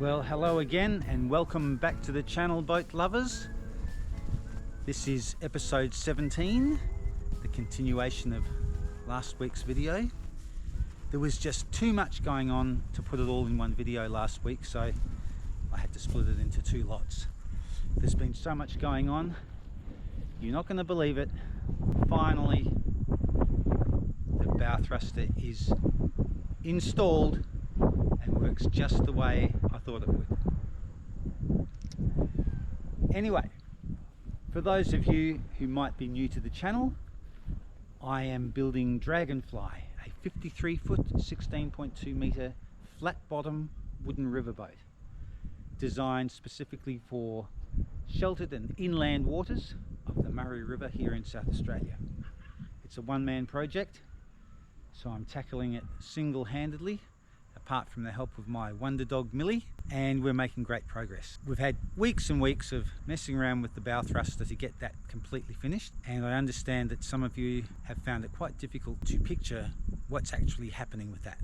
Well, hello again and welcome back to the channel, boat lovers. This is episode 17, the continuation of last week's video. There was just too much going on to put it all in one video last week, so I had to split it into two lots. There's been so much going on, you're not going to believe it. Finally, the bow thruster is installed and works just the way I thought it would. Anyway, for those of you who might be new to the channel, I am building Dragonfly, a 53-foot, 16.2 metre flat bottom wooden riverboat designed specifically for sheltered and inland waters of the Murray River here in South Australia. It's a one-man project, so I'm tackling it single-handedly, apart from the help of my wonder dog Millie, and we're making great progress. We've had weeks and weeks of messing around with the bow thruster to get that completely finished, and I understand that some of you have found it quite difficult to picture what's actually happening with that.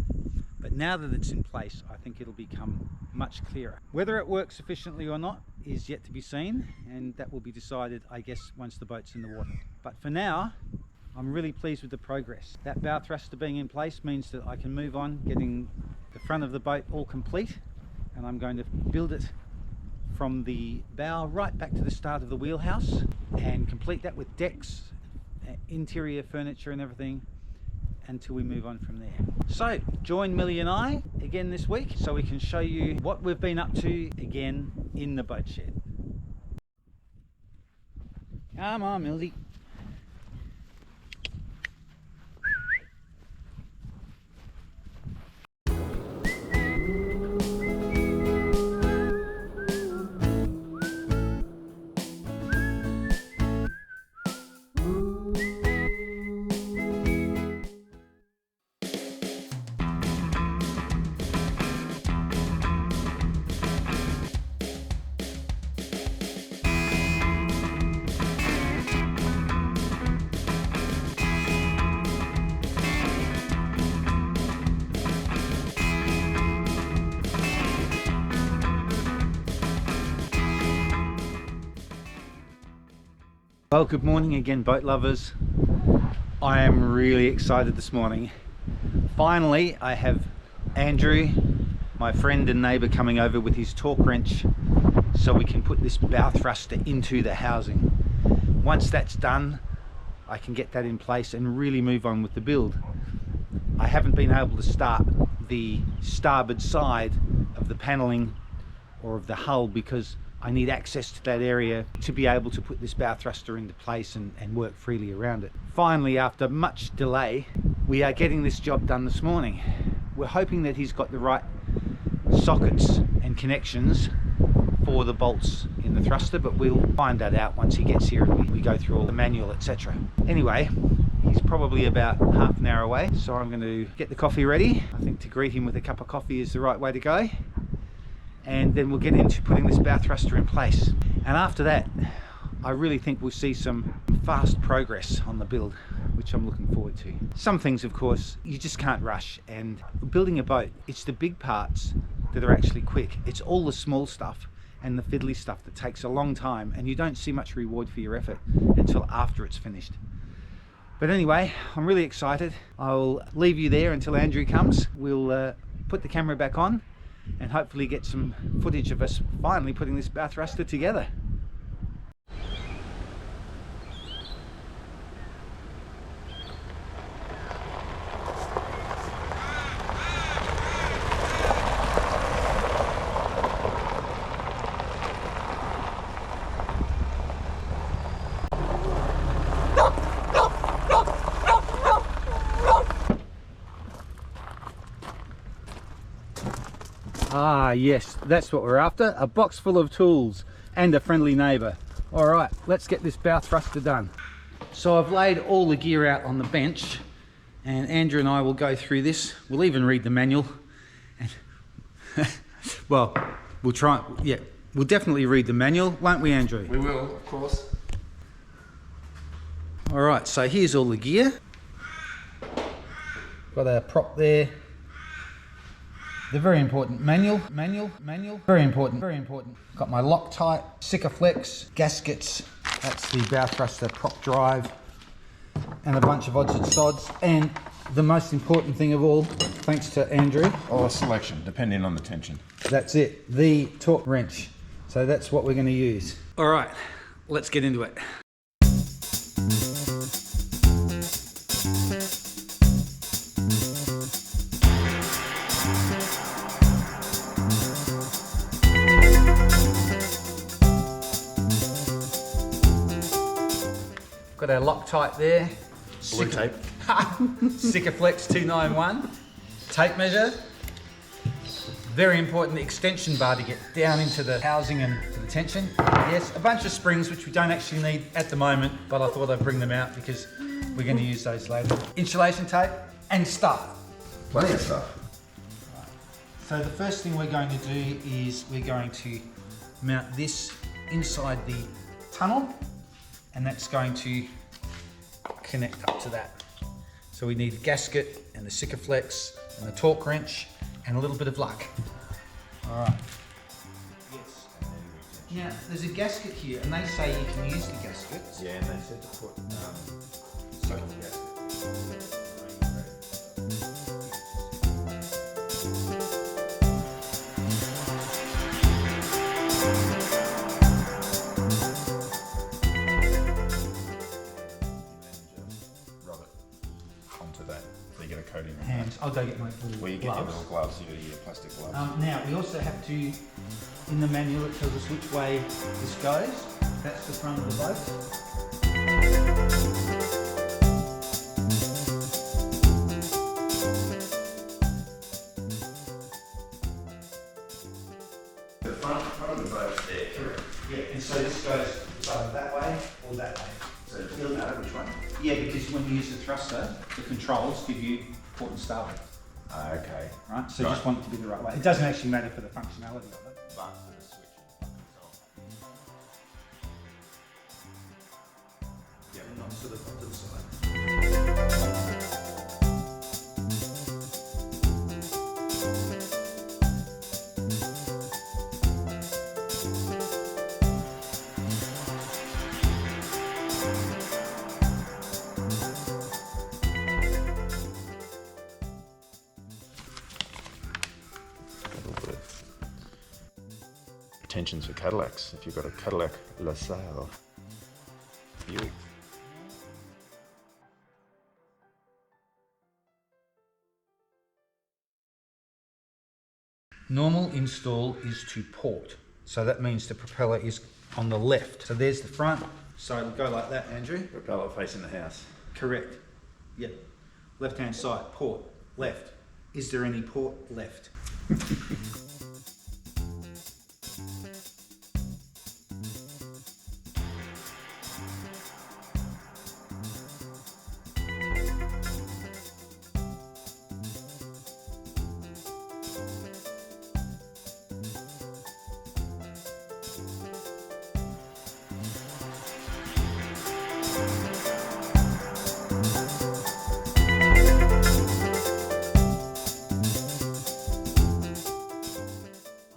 But now that it's in place, I think it'll become much clearer. Whether it works efficiently or not is yet to be seen, and that will be decided, I guess, once the boat's in the water. But for now, I'm really pleased with the progress. That bow thruster being in place means that I can move on, getting the front of the boat all complete, and I'm going to build it from the bow right back to the start of the wheelhouse and complete that with decks, interior furniture and everything until we move on from there. So join Millie and I again this week so we can show you what we've been up to again in the boat shed. Come on, Millie. Well, good morning again, boat lovers. I am really excited this morning. Finally, I have Andrew, my friend and neighbour, coming over with his torque wrench so we can put this bow thruster into the housing. Once that's done, I can get that in place and really move on with the build. I haven't been able to start the starboard side of the panelling or of the hull because I need access to that area to be able to put this bow thruster into place and work freely around it. Finally, after much delay, we are getting this job done this morning. We're hoping that he's got the right sockets and connections for the bolts in the thruster, but we'll find that out once he gets here and we go through all the manual, etc. Anyway, he's probably about half an hour away, so I'm going to get the coffee ready. I think to greet him with a cup of coffee is the right way to go. And then we'll get into putting this bow thruster in place. And after that, I really think we'll see some fast progress on the build, which I'm looking forward to. Some things, of course, you just can't rush. And building a boat, it's the big parts that are actually quick. It's all the small stuff and the fiddly stuff that takes a long time, and you don't see much reward for your effort until after it's finished. But anyway, I'm really excited. I'll leave you there until Andrew comes. We'll put the camera back on and hopefully get some footage of us finally putting this bow thruster together. Ah yes, that's what we're after, a box full of tools and a friendly neighbour. Alright, let's get this bow thruster done. So I've laid all the gear out on the bench and Andrew and I will go through this. We'll even read the manual. And well, we'll try, yeah, we'll definitely read the manual, won't we, Andrew? We will, of course. Alright, so here's all the gear. Got our prop there. They're very important. Manual, very important. Got my Loctite, Sikaflex, gaskets, that's the bow thruster prop drive, and a bunch of odds and sods. And the most important thing of all, thanks to Andrew. Or selection, depending on the tension. That's it, the torque wrench. So that's what we're going to use. All right, let's get into it. Got our Loctite there. Blue tape. Sikaflex 291. Tape measure. Very important, the extension bar to get down into the housing and to the tension. Yes, a bunch of springs which we don't actually need at the moment, but I thought I'd bring them out because we're going to use those later. Insulation tape and stuff. Plenty of stuff. So the first thing we're going to do is we're going to mount this inside the tunnel, and that's going to connect up to that. So we need a gasket and the Sikaflex and the torque wrench and a little bit of luck. All right. Yes. Now, there's a gasket here, and they say you can use the gaskets. Yeah, and they said to put soaking gasket. Hands. I'll go get my little Well, you get gloves. your little gloves, your plastic gloves. Now, we also have to, in the manual it tells us which way this goes. That's the front of the boat. The front of the boat's there, correct? Yeah, and so this goes either that way or that way. So it doesn't matter which one? Yeah, because when you use the thruster, the controls give you port and starboard. Okay. Right? So you just want it to be the right way. It doesn't actually matter for the functionality of it. But for the switch. Yeah, not to the side. Tensions for Cadillacs, if you've got a Cadillac LaSalle. Buick. Normal install is to port. So that means the propeller is on the left. So there's the front. So it'll go like that, Andrew. Propeller facing the house. Correct. Yep. Left hand side, port, left. Is there any port left?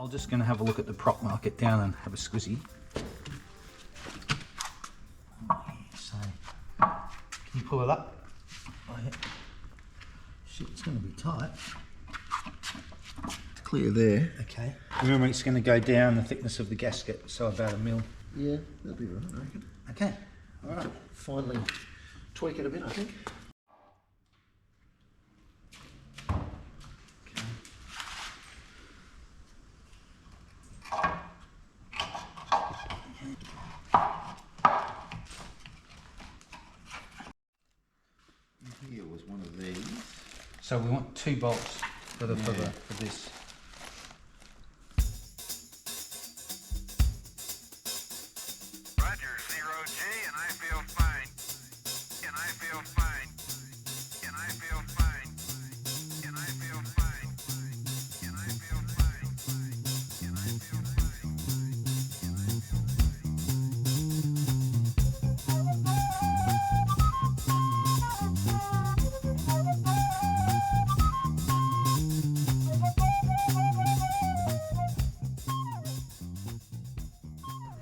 I'm just going to have a look at the prop market down and have a squizzy. So, can you pull it up? Oh, yeah. Shit, it's going to be tight. It's clear there. Okay. Remember, it's going to go down the thickness of the gasket, so about 1 mil. Yeah, that'll be right, I reckon. Okay. All right. Finally tweak it a bit, I think. Here was one of these. So we want 2 bolts for this. Roger, 0G, and I feel fine. And I feel fine. And I feel fine. And I feel fine. And I feel fine. And I feel fine. And I feel fine.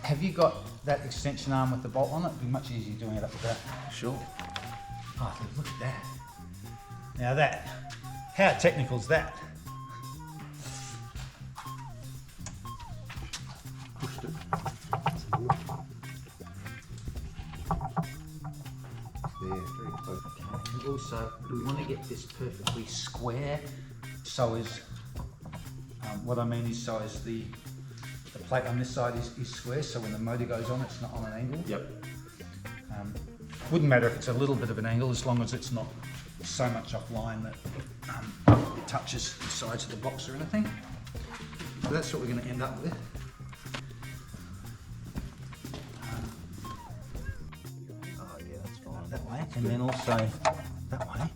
have you got that extension arm with the bolt on it? It'd be much easier doing it up with that. Sure. Oh, look at that. Now that, how technical is that? Pushed it. There, very close. And also, we want to get this perfectly square. So is, what I mean is, so is the plate on this side is square, so when the motor goes on, it's not on an angle. Yep. Wouldn't matter if it's a little bit of an angle, as long as it's not so much offline that it touches the sides of the box or anything. So that's what we're going to end up with. Oh yeah, that's fine. That way, and then also that way.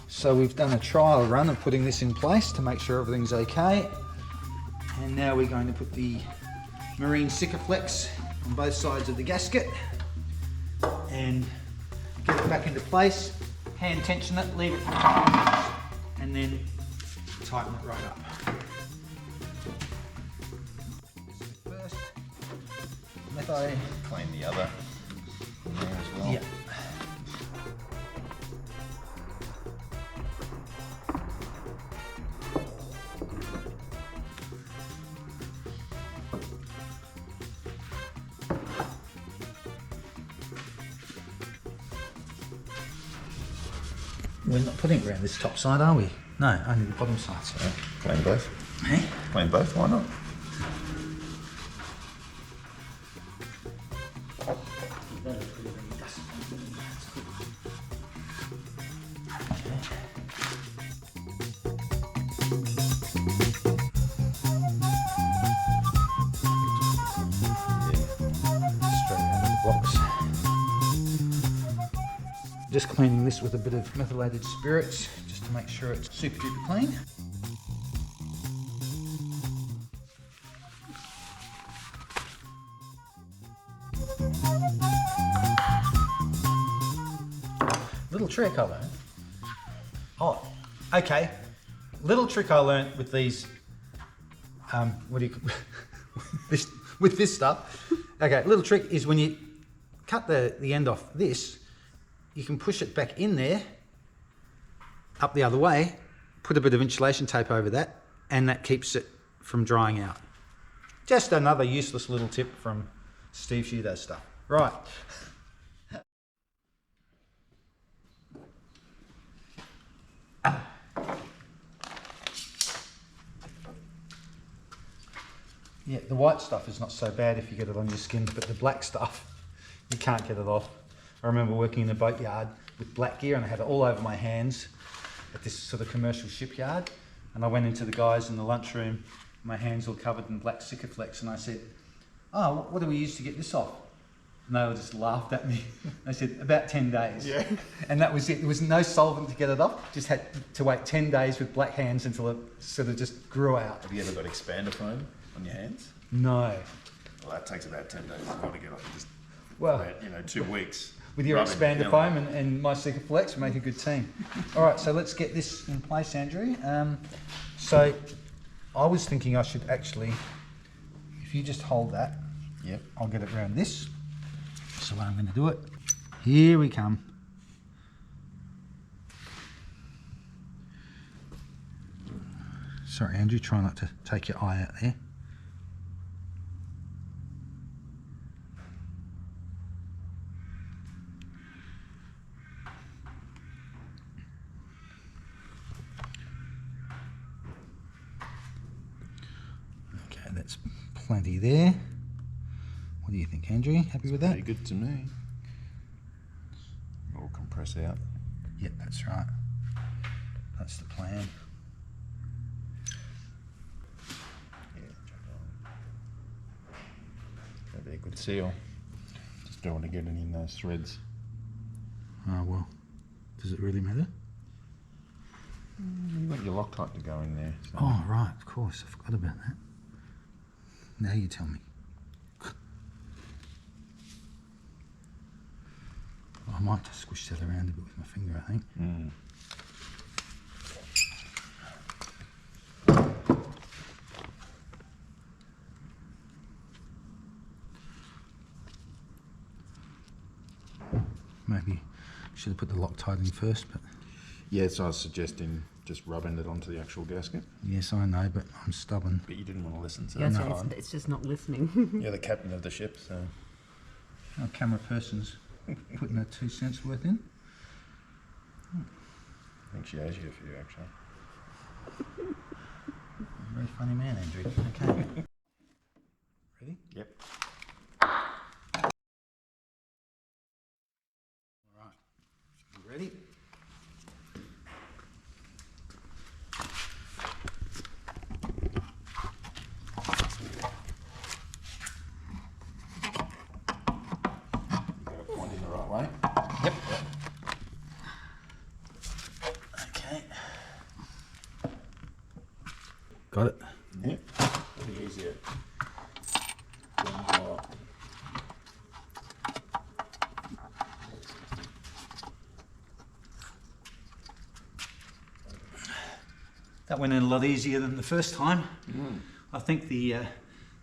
So we've done a trial run of putting this in place to make sure everything's okay. And now we're going to put the marine Sikaflex on both sides of the gasket and get it back into place, hand tension it, leave it for 5 minutes, and then tighten it right up. This is the first method. Clean the other in there as well. Yeah. We're not putting it around this top side, are we? No, only the bottom side. So. Yeah, clean both. Hey? Clean both, why not? Straight out of the box. Just cleaning this with a bit of methylated spirits, just to make sure it's super duper clean. Little trick I learned. Oh, okay. Little trick I learned with these, what do you, with this stuff. Okay, little trick is when you cut the end off this, you can push it back in there, up the other way, put a bit of insulation tape over that, and that keeps it from drying out. Just another useless little tip from Steve She Does Stuff. Right. Yeah, the white stuff is not so bad if you get it on your skin, but the black stuff, you can't get it off. I remember working in a boatyard with black gear and I had it all over my hands at this sort of commercial shipyard. And I went into the guys in the lunchroom, my hands all covered in black Sikaflex, and I said, "Oh, what do we use to get this off?" And they all just laughed at me. They said, "About 10 days. Yeah. And that was it. There was no solvent to get it off. Just had to wait 10 days with black hands until it sort of just grew out. Have you ever got expander foam on your hands? No. Well, that takes about 10 days. You've got to get off. Just Well, about, 2 weeks. with your rubbing expander down. foam and my Sikaflex, we make a good team. All right, so let's get this in place, Andrew. So I was thinking I should actually, if you just hold that, Yep. I'll get it around this. So I'm going to do it. Here we come. Sorry, Andrew, try not to take your eye out there. Okay, that's plenty there. What do you think, Andrew? Happy with that? Pretty good to me. All compress out. Yep, that's right. That's the plan. Yeah. That'd be a good seal. Just don't want to get any in those threads. Oh, well, does it really matter? You want your Loctite to go in there. So. Oh, right, of course. I forgot about that. Now you tell me. Oh, might just squish that around a bit with my finger, I think. Maybe should have put the Loctite in first, but... Yeah, so I was suggesting just rubbing it onto the actual gasket. Yes, I know, but I'm stubborn. But you didn't want to listen, so Yeah, that's so fine. it's just not listening. You're the captain of the ship, so... Our camera person's putting her 2 cents worth in. I think she owes you a few, actually. Very funny man, Andrew. Okay. Ready? Yep. Alright. You ready? Way. Yep. Okay. Got it. Yep. Pretty easier. That went in a lot easier than the first time. I think the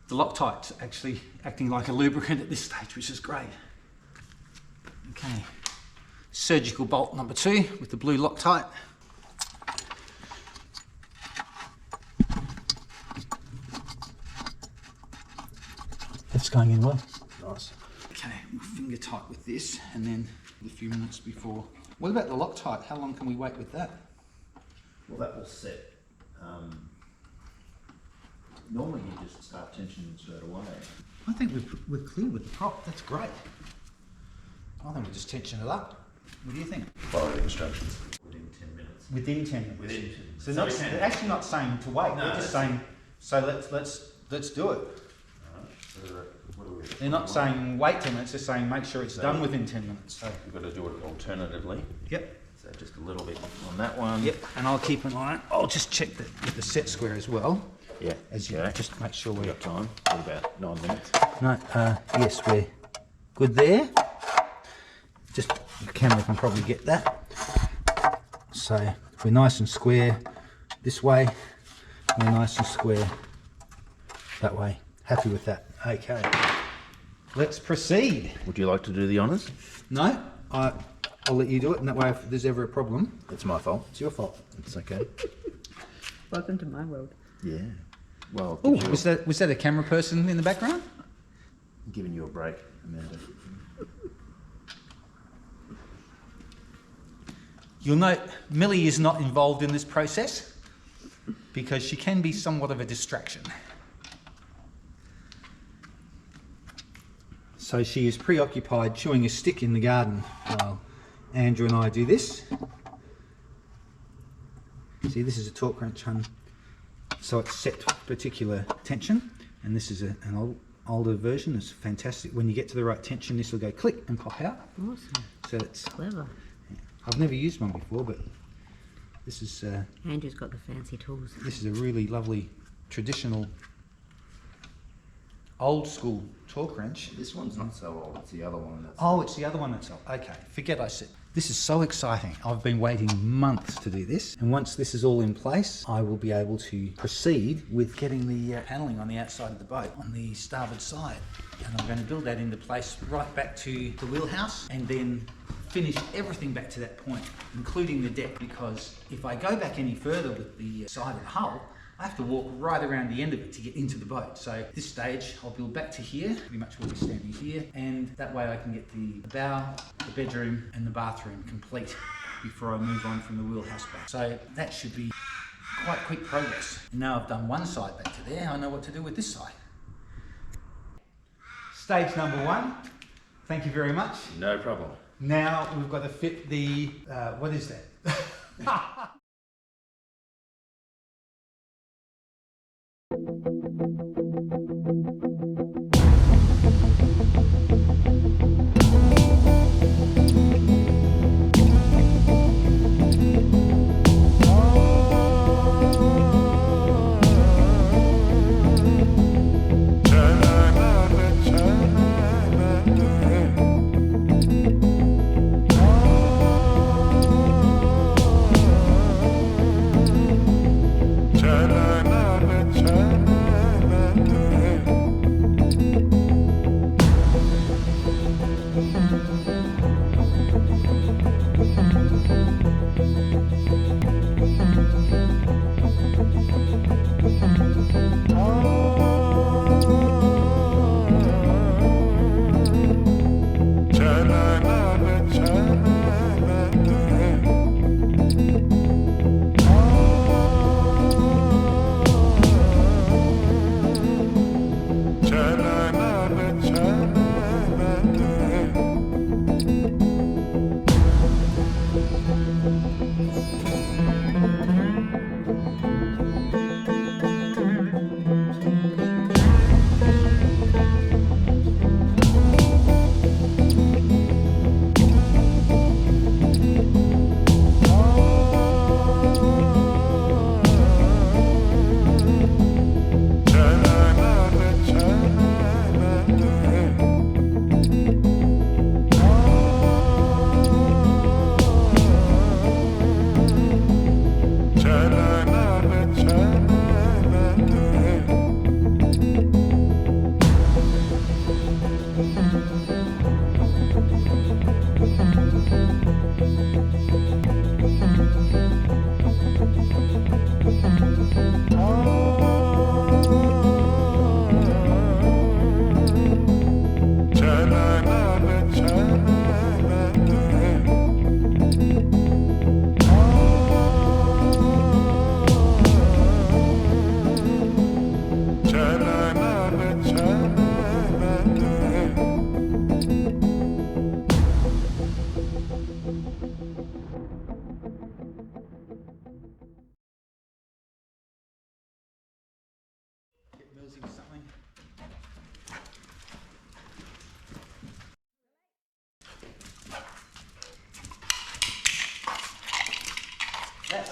Loctite's actually acting like a lubricant at this stage, which is great. Okay, surgical bolt number 2 with the blue Loctite. That's going in well. Nice. Okay, we'll finger tight with this and then a few minutes before. What about the Loctite? How long can we wait with that? Well, that will set. Normally you just start tensioning straight away. I think we're clear with the prop. That's great. I think we just tension it up. What do you think? Follow the instructions. Within 10 minutes. Within 10 minutes. Within 10 minutes. So not, they're actually not saying to wait. No, they're just saying, so let's do it. So, what do we... They're not saying wait 10 minutes. They're saying make sure it's done within 10 minutes. So You've got to do it alternatively. yep. So just a little bit on that one. Yep. And I'll keep an eye. I'll just check with the set square as well. Yeah. As you okay. just make sure We've we're got time. What about 9 minutes? no. Yes, we're good there. Just the camera can probably get that. So we're nice and square this way. We're nice and square that way. Happy with that. Okay. Let's proceed. Would you like to do the honours? No, I'll let you do it, and that way if there's ever a problem, It's my fault. it's your fault. It's okay. Welcome to my world. Yeah. Well, Oh, was that a camera person in the background? giving you a break, Amanda. You'll note Millie is not involved in this process because she can be somewhat of a distraction. So she is preoccupied chewing a stick in the garden while Andrew and I do this. See, this is a torque wrench, hun. So it's set to particular tension, and this is an older version. It's fantastic. When you get to the right tension, this will go click and pop out. Awesome. So it's, Clever. I've never used one before, but this is Andrew's got the fancy tools. a really lovely traditional old school torque wrench. This one's not so old. It's the other one. That's Oh, it's the other one that's old. Okay, forget I said. This is so exciting. I've been waiting months to do this, and once this is all in place, I will be able to proceed with getting the paneling on the outside of the boat on the starboard side. And I'm going to build that into place right back to the wheelhouse, and then finish everything back to that point, including the deck, because if I go back any further with the side of the hull, I have to walk right around the end of it to get into the boat. So at this stage, I'll build back to here, pretty much we'll be standing here, and that way I can get the bow, the bedroom, and the bathroom complete before I move on from the wheelhouse back. So that should be quite quick progress. Now I've done one side back to there, I know what to do with this side. Stage number 1, thank you very much. no problem. Now we've got to fit the, what is that?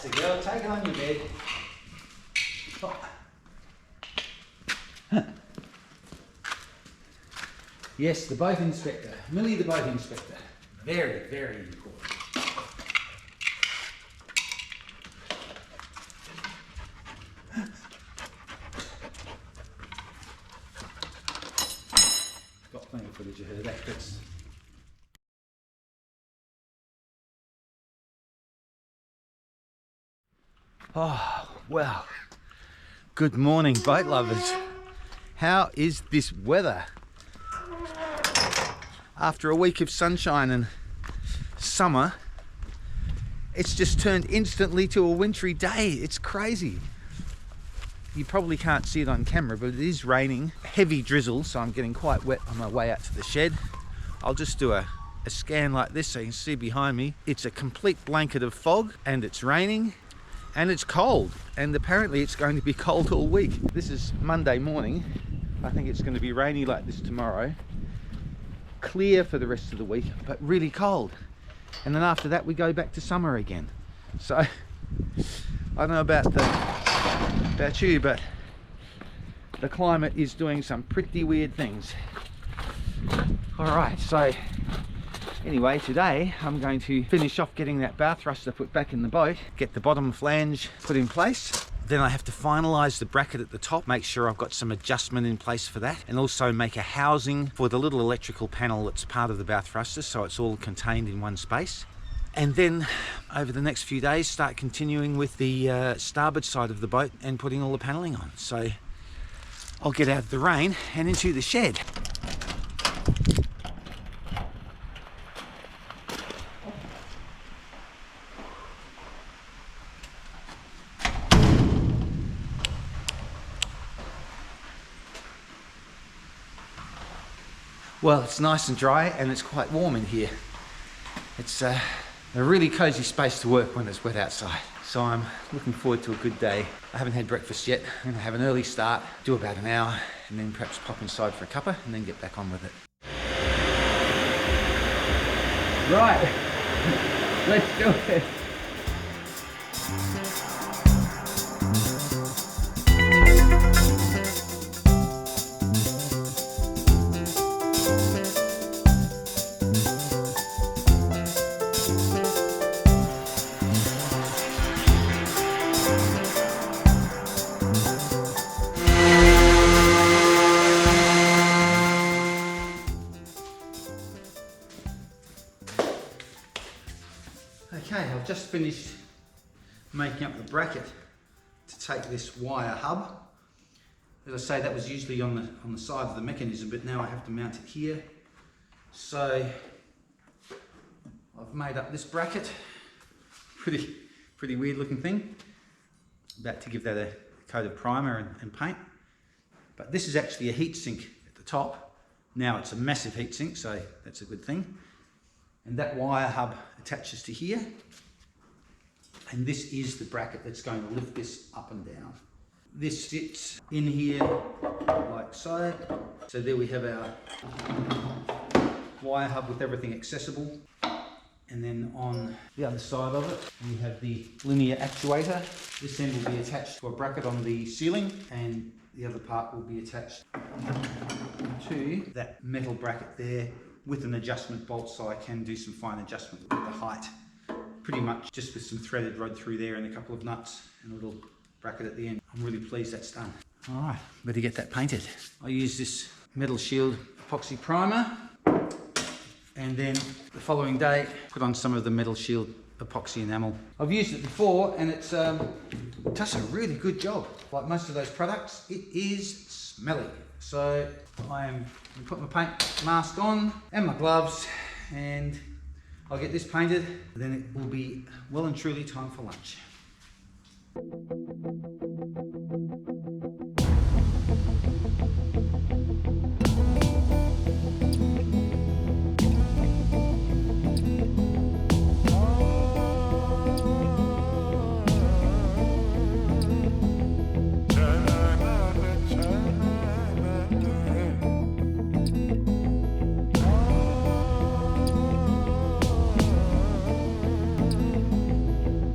That's the girl. Take it on your bed. Oh. Yes, the boat inspector. Millie the boat inspector. Very, very important. Got plenty of footage of her, that fits. Oh, well. Good morning, boat lovers. How is this weather? After a week of sunshine and summer, it's just turned instantly to a wintry day. It's crazy. You probably can't see it on camera, but it is raining. Heavy drizzle, so I'm getting quite wet on my way out to the shed. I'll just do a scan like this so you can see behind me. It's a complete blanket of fog, and it's raining, and it's cold. And apparently it's going to be cold all week. This is Monday morning. I think it's going to be rainy like this tomorrow. Clear for the rest of the week, but really cold. And then after that we go back to summer again. So I don't know about you, but the climate is doing some pretty weird things. All right, so anyway, today I'm going to finish off getting that bow thruster put back in the boat, get the bottom flange put in place. Then I have to finalise the bracket at the top, make sure I've got some adjustment in place for that, and also make a housing for the little electrical panel that's part of the bow thruster, so it's all contained in one space. And then over the next few days start continuing with the starboard side of the boat and putting all the panelling on. So I'll get out of the rain and into the shed. Well, it's nice and dry and it's quite warm in here. It's a really cosy space to work when it's wet outside. So I'm looking forward to a good day. I haven't had breakfast yet. I'm gonna have an early start, do about an hour, and then perhaps pop inside for a cuppa and then get back on with it. Right, let's do it. Okay, I've just finished making up the bracket to take this wire hub. As I say, that was usually on the side of the mechanism, but now I have to mount it here. So I've made up this bracket. Pretty weird looking thing. About to give that a coat of primer and paint. But this is actually a heat sink at the top. Now it's a massive heat sink, so that's a good thing. And that wire hub attaches to here. And this is the bracket that's going to lift this up and down. This sits in here like so. So there we have our wire hub with everything accessible. And then on the other side of it, we have the linear actuator. This end will be attached to a bracket on the ceiling, and the other part will be attached to that metal bracket there with an adjustment bolt, so I can do some fine adjustment with the height. Pretty much just with some threaded rod through there and a couple of nuts and a little bracket at the end. I'm really pleased that's done. All right, better get that painted. I use this Metal Shield epoxy primer, and then the following day put on some of the Metal Shield epoxy enamel. I've used it before and it does a really good job. Like most of those products, it is smelly. So I am going to put my paint mask on and my gloves, and I'll get this painted. Then it will be well and truly time for lunch.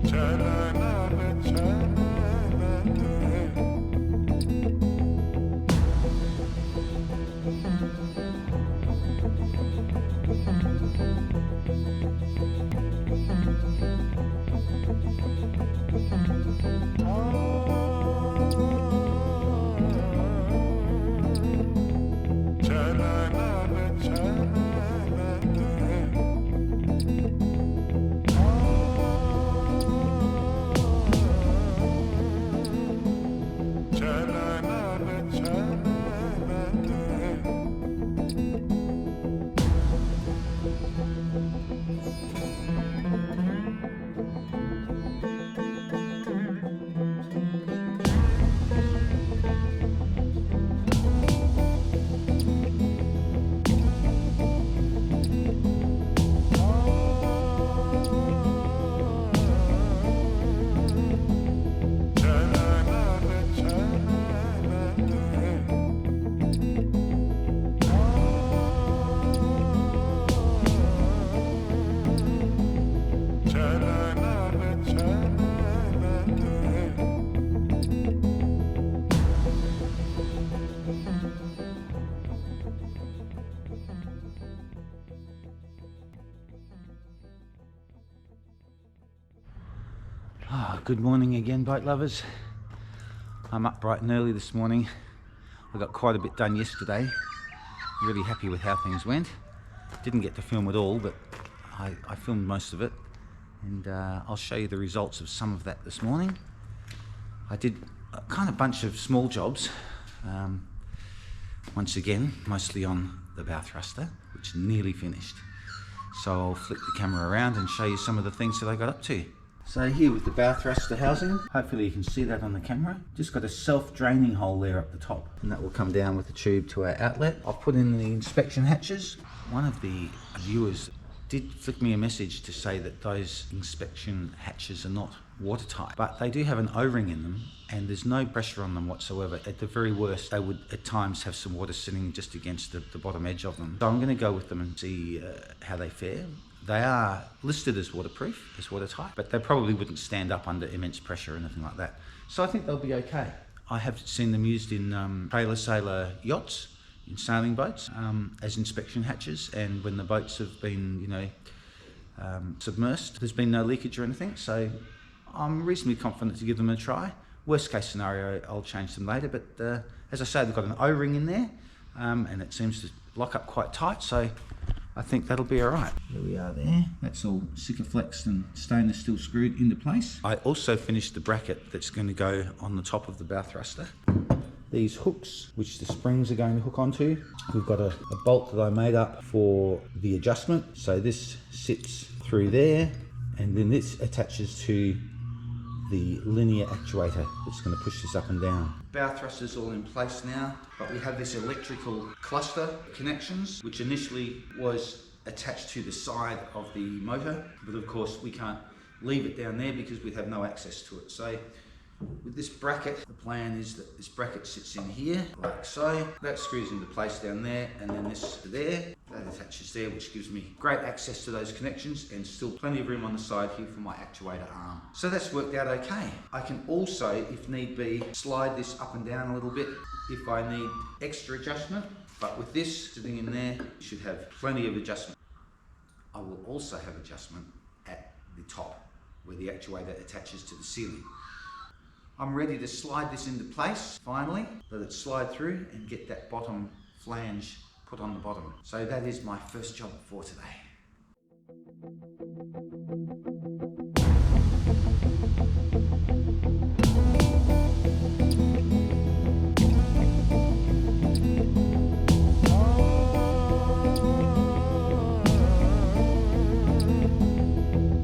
Cha-la-la. Good morning again, boat lovers. I'm up bright and early this morning. I got quite a bit done yesterday. Really happy with how things went. Didn't get to film it all, but I filmed most of it, and I'll show you the results of some of that this morning. I did a kind of bunch of small jobs, once again, mostly on the bow thruster, which nearly finished. So I'll flip the camera around and show you some of the things that I got up to. So here with the bow thruster housing, hopefully you can see that on the camera. Just got a self-draining hole there up the top, and that will come down with the tube to our outlet. I've put in the inspection hatches. One of the viewers did flick me a message to say that those inspection hatches are not watertight, but they do have an O-ring in them and there's no pressure on them whatsoever. At the very worst, they would at times have some water sitting just against the bottom edge of them. So I'm going to go with them and see how they fare. They are listed as waterproof, as watertight, but they probably wouldn't stand up under immense pressure or anything like that. So I think they'll be okay. I have seen them used in trailer sailor yachts, in sailing boats, as inspection hatches, and when the boats have been, submersed, there's been no leakage or anything, so I'm reasonably confident to give them a try. Worst case scenario, I'll change them later, but as I say, they've got an O-ring in there, and it seems to lock up quite tight, so I think that'll be all right. There we are there. That's all Sikaflex and stainless steel screwed into place. I also finished the bracket that's going to go on the top of the bow thruster. These hooks, which the springs are going to hook onto, we've got a bolt that I made up for the adjustment. So this sits through there, and then this attaches to the linear actuator that's going to push this up and down. Bow thruster's all in place now, but we have this electrical cluster connections, which initially was attached to the side of the motor, but of course we can't leave it down there because we have no access to it. So with this bracket, the plan is that this bracket sits in here, like so. That screws into place down there, and then this there. That attaches there, which gives me great access to those connections and still plenty of room on the side here for my actuator arm. So that's worked out okay. I can also, if need be, slide this up and down a little bit if I need extra adjustment. But with this sitting in there, you should have plenty of adjustment. I will also have adjustment at the top, where the actuator attaches to the ceiling. I'm ready to slide this into place, finally, let it slide through and get that bottom flange put on the bottom. So that is my first job for today.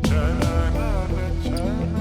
Cha-la-la-la, cha-la-la.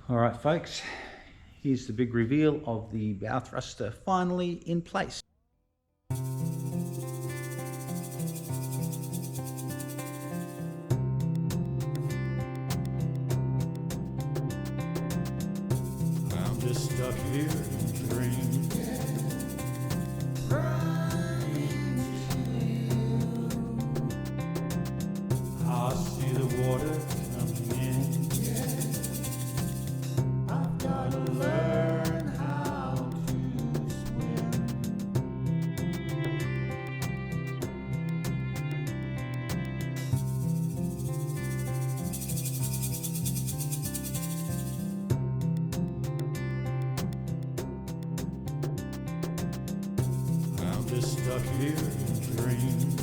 All right, folks, here's the big reveal of the bow thruster finally in place. I'm just stuck here in a dream. I see the water coming in. I've got to learn how to swim. I'm just stuck here in a dream.